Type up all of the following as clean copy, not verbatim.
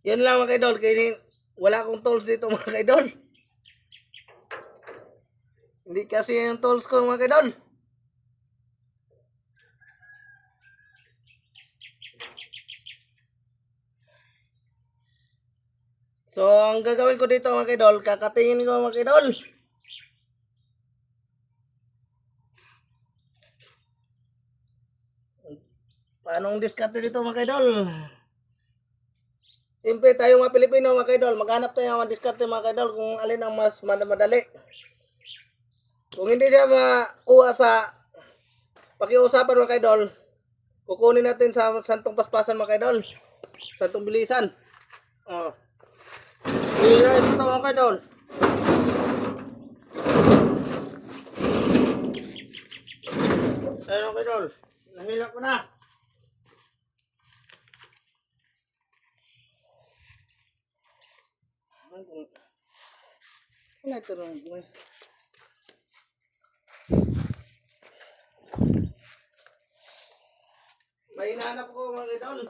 Yan lang mga kaidol, kaya wala akong tools dito mga kaidol. Hindi kasi yung tools ko mga kaidol. So, ang gagawin ko dito mga kaidol, kakatingin ko mga kaidol. Paano ang diskarte dito mga kaidol? Siyempre tayo mga Pilipino mga kaidol, maghanap tayo ng diskarte mga kaidol kung alin ang mas madali. Kung hindi siya makuha sa pakiusapan mga kaidol, kukunin natin sa santong paspasan mga kaidol. Santong bilisan. Oh. I-rise ito mga kaidol. Ayun mga kaidol. Nahilak ko na. Ano ito rin? May hinahanap ko mga kaidol.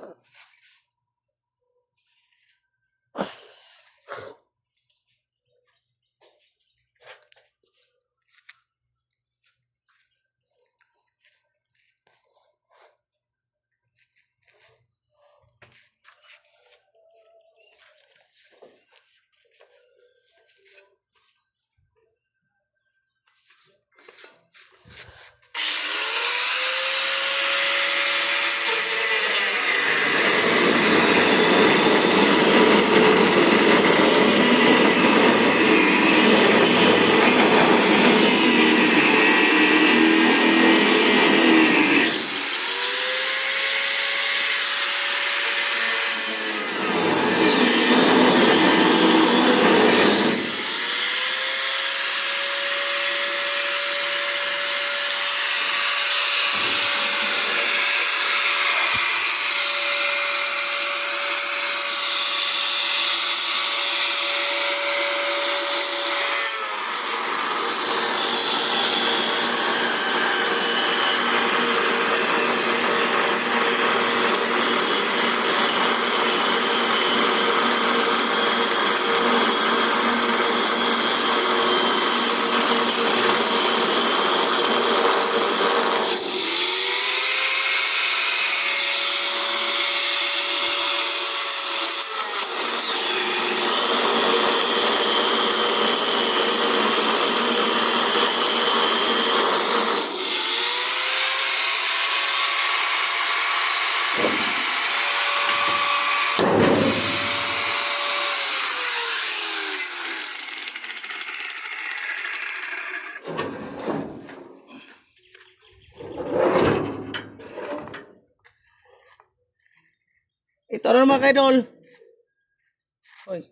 Ito na mga kaidol. Hoy.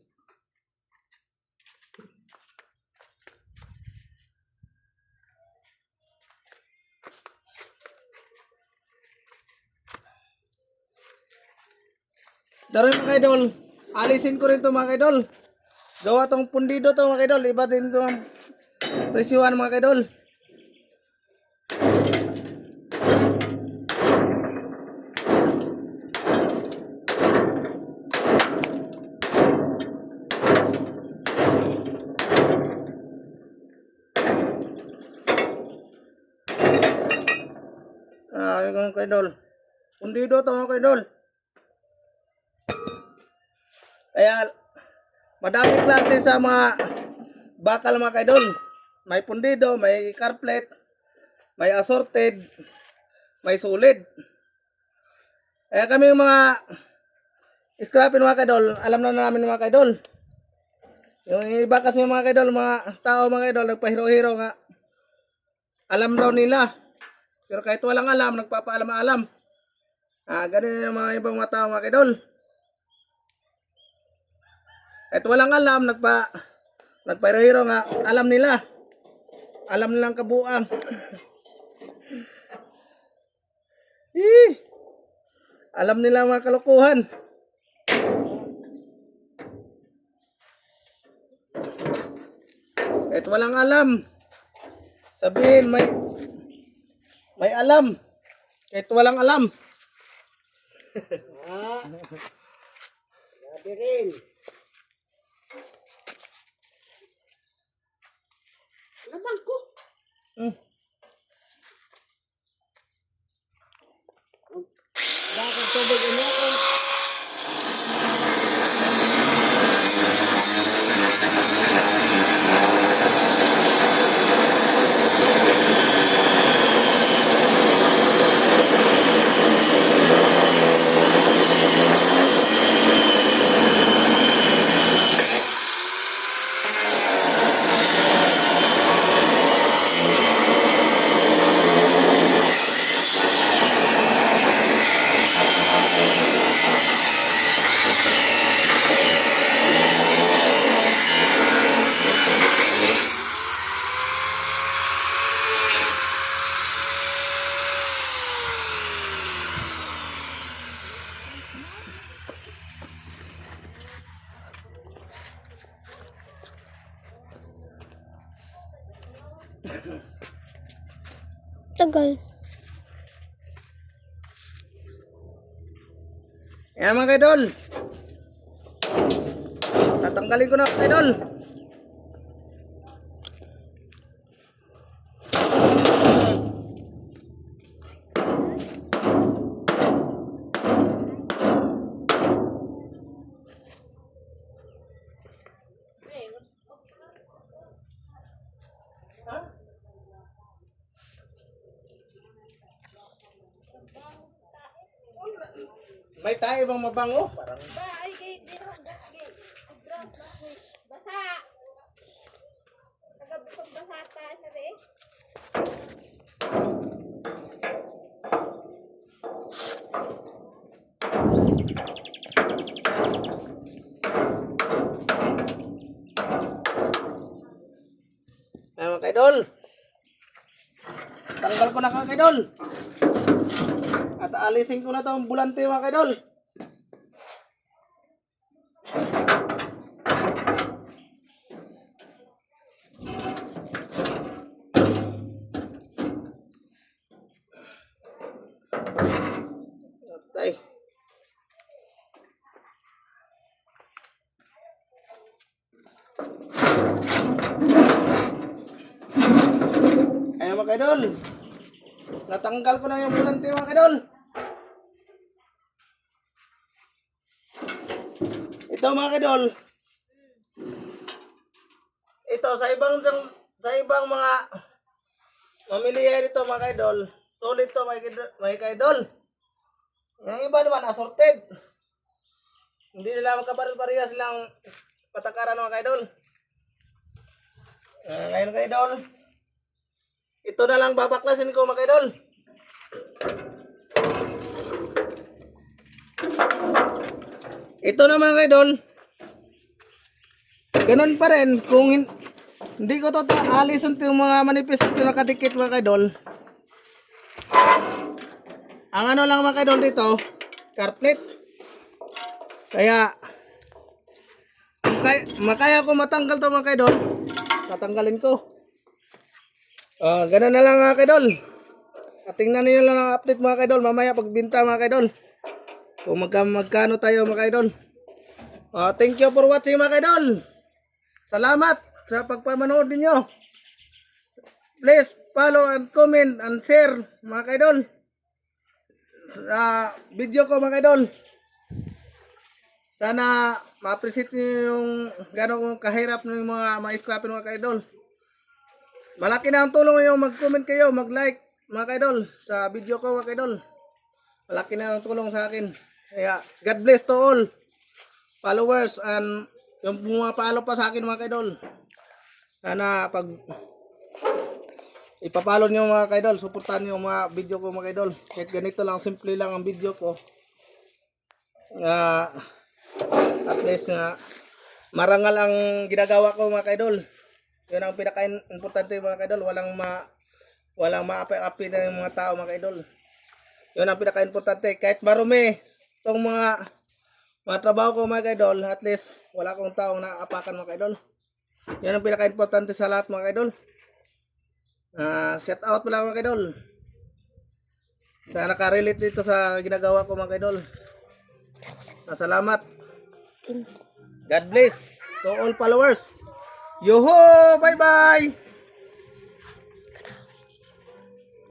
Daroy mga kaidol. Alisin ko rin to mga kaidol. Gawa tong pundido to mga kaidol. Iba din to ang presyuhan mga kaidol. Yung mga kaidol. Pundido to mga kaidol. Kaya madami klase sa mga bakal mga kaidol. May pundido, may carplet, may assorted, may solid. Kaya kami yung mga scrapping mga kaidol, alam na namin mga kaidol. Yung iba kasi mga kaidol, mga tao mga kaidol, nagpahiro-hiro nga. Alam daw nila. Pero kahit walang alam, nagpapaalam-alam. Ganun yung mga ibang mga tao mga kaidol. Kahit walang alam, nagpahiro-hiro nga, alam nila. Alam nilang kabuang. Alam nila mga kalokohan. Kahit walang alam, sabihin may alam. Kahit walang alam. Pati rin. Naman ko. Bakit tubig ini ako? Tagal. Ayan mga kaidol. Tatanggalin ko na mga kaidol. May tayo bang mabango? Parang Ay, kay di naman dahil. Sobrang basa. Nagabukong basa tayo na rin. ayan mga kaidol. Tanggal ko na mga kaidol. At alisin ko na itong bulante mga kaidol. Tay. Ayan mga kaidol. Natanggal ko na yung bulante mga kaidol. Ito mga kaidol. Ito sa ibang mga mamilihan dito mga kaidol. Solid to mga kaidol. Yung iba naman assorted. Hindi sila magkaparehas silang patakaran mga kaidol. Ngayon kaidol. Ito na lang babaklasin ko mga kaidol. Ito na mga kaidol. Ganun pa rin kung hindi ko to alisin yung mga manipis ito nakadikit mga kaidol. Ang ano lang mga kaidol dito, carpet. Kaya makaya ko matanggal to mga kaidol. Tatanggalin ko. Ganun na lang mga kaidol. At tingnan niyo lang ang update mga kaidol mamaya pagbinta mga kaidol. Kung magkano tayo mga kaidol. Thank you for watching mga kaidol. Salamat sa pagpapanood ninyo. Please follow and comment and share mga kaidol. Sa video ko mga kaidol. Sana ma-appreciate niyo yung gano'ng kahirap ng mga ma-scrapin mga kaidol. Malaki na ang tulong yung mag-comment kayo, mag-like mga kaidol sa video ko mga kaidol. Malaki na ang tulong sa akin. Kaya God bless to all followers and yung mga follow pa sa akin mga kaidol. Sana pag ipapalo nyo mga kaidol, suportahan nyo yung mga video ko mga kaidol. Kahit ganito lang, simple lang ang video ko. At least marangal ang ginagawa ko mga kaidol. Yun ang pinaka-importante mga kaidol. Walang maapi-api na yung mga tao mga kaidol. Yun ang pinaka-importante. Kahit marumi itong mga trabaho ko mga kaidol, at least wala akong taong naapakan mga kaidol. Yun ang pinaka-importante sa lahat mga kaidol. Shout out pala mga kaidol. Sana nakarelate dito sa ginagawa ko mga kaidol. Salamat. content. God bless to all followers. Yoho! Bye-bye!